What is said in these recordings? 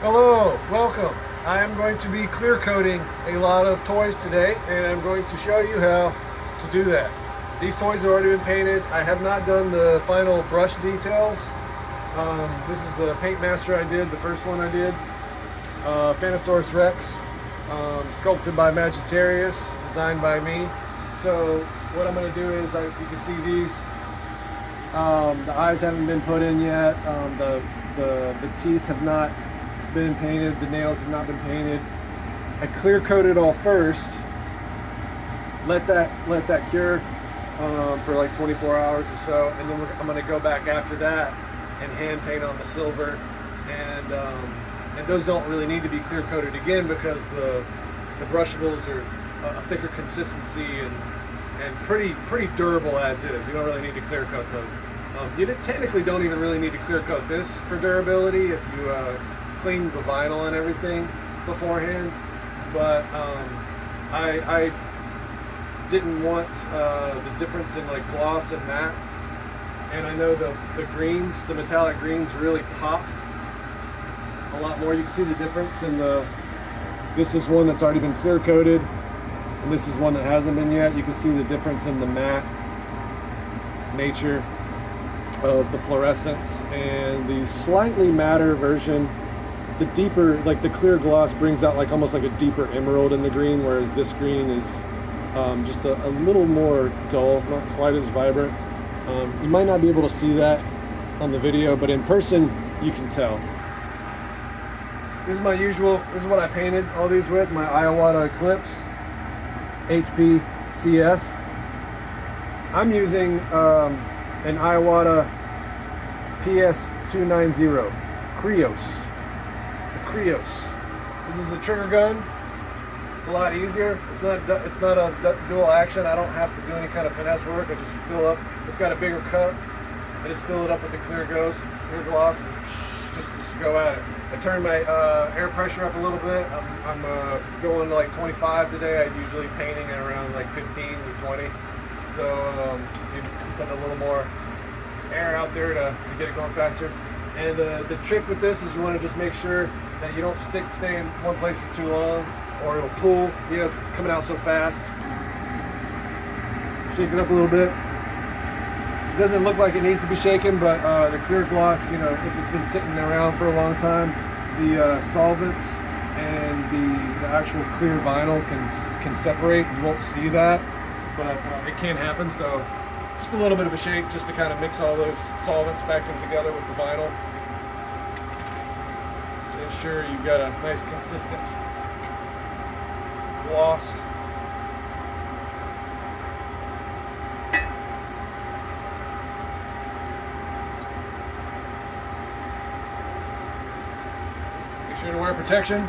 Hello, welcome. I am going to be clear coating a lot of toys today, and I'm going to show you how to do that. These toys have already been painted. I have not done the final brush details. This is the paint master I did, the first one I did. Phanosaurus Rex, sculpted by Magitarius, designed by me. So what I'm going to do is, you can see these. The eyes haven't been put in yet. The teeth have not been painted. The nails have not been painted. I clear coated all first. Let that cure for like 24 hours or so, and then I'm going to go back after that and hand paint on the silver. And those don't really need to be clear coated again because the brushables are a thicker consistency and pretty durable as is. You don't really need to clear coat those. You technically don't even really need to clear coat this for durability if you clean the vinyl and everything beforehand. But I didn't want the difference in like gloss and matte. And I know the greens, the metallic greens, really pop a lot more. You can see the difference in this is one that's already been clear coated, and this is one that hasn't been yet. You can see the difference in the matte nature of the fluorescence, and the slightly matter version, the deeper, like the clear gloss brings out like almost like a deeper emerald in the green, whereas this green is just a little more dull, not quite as vibrant. You might not be able to see that on the video, but in person you can tell. This is my usual, this is what I painted all these with, my Iwata Eclipse HP CS. I'm using an Iwata PS290 Krios. The Krios. This is the trigger gun. It's a lot easier. It's not a dual action. I don't have to do any kind of finesse work. I just fill up. It's got a bigger cup. I just fill it up with the clear gloss, just go at it. I turn my air pressure up a little bit. I'm going to like 25 today. I'm usually painting at around like 15 to 20. So you put a little more air out there to get it going faster. And the trick with this is you want to just make sure that you don't stay in one place for too long, or it'll pull, you know, 'cause it's coming out so fast. Shake it up a little bit. It doesn't look like it needs to be shaken, but the clear gloss, you know, if it's been sitting around for a long time, the solvents and the actual clear vinyl can separate. You won't see that, but it can happen. So just a little bit of a shake just to kind of mix all those solvents back in together with the vinyl to ensure you've got a nice consistent gloss. Make sure to wear protection.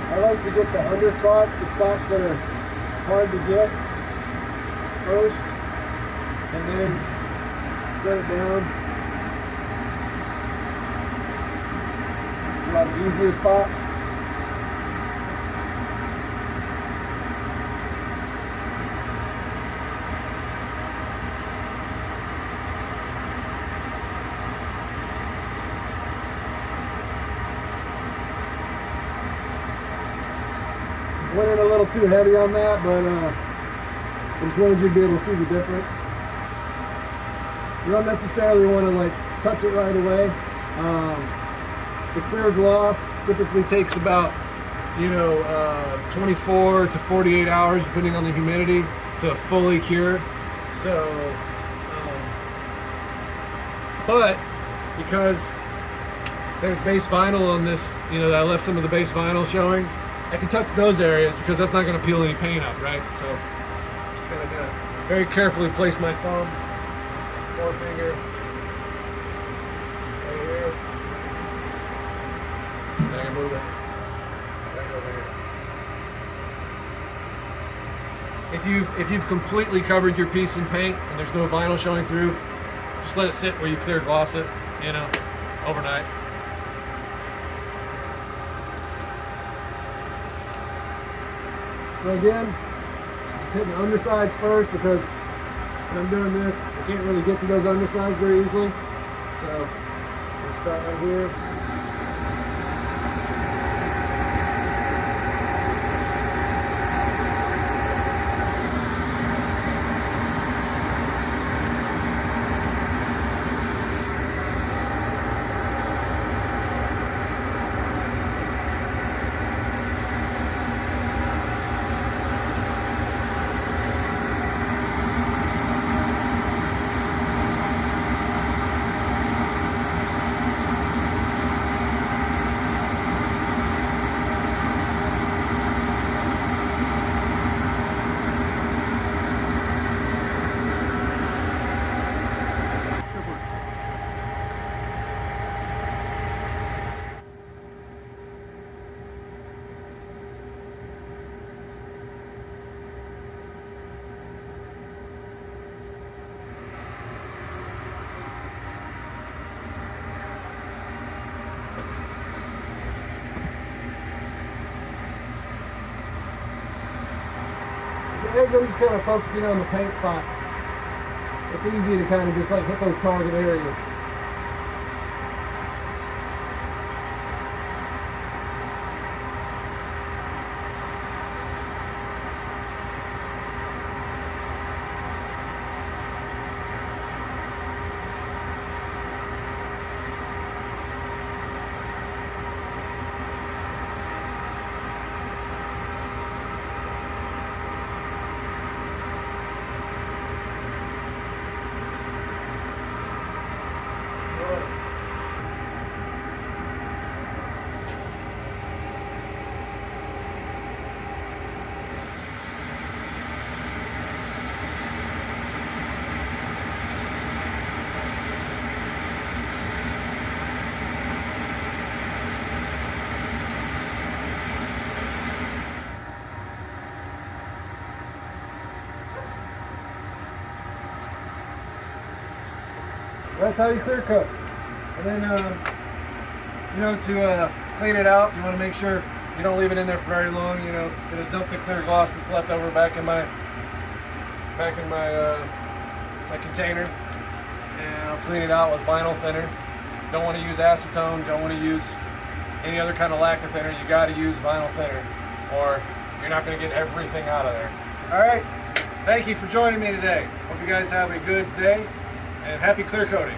I like to get the under spots, the spots that are hard to get first, and then set it down. A lot of easier spots. Went in a little too heavy on that, but I just wanted you to be able to see the difference. You don't necessarily want to like touch it right away. The clear gloss typically takes about 24 to 48 hours depending on the humidity to fully cure. So, but because there's base vinyl on this, I left some of the base vinyl showing, I can touch those areas because that's not going to peel any paint up, right? So I'm just going to very carefully place my thumb, forefinger right here, and then I can move it right over here. If you've completely covered your piece in paint and there's no vinyl showing through, just let it sit where you clear gloss it, overnight. So again, hitting the undersides first because when I'm doing this, I can't really get to those undersides very easily. So we'll start right here. I'm just kind of focusing on the paint spots. It's easy to kind of just like hit those target areas. That's how you clear coat. And then, you know, to clean it out, you want to make sure you don't leave it in there for very long. You know, gonna dump the clear gloss that's left over back in my my container, and I'll clean it out with vinyl thinner. Don't want to use acetone. Don't want to use any other kind of lacquer thinner. You got to use vinyl thinner, or you're not going to get everything out of there. All right. Thank you for joining me today. Hope you guys have a good day. And happy clear coating.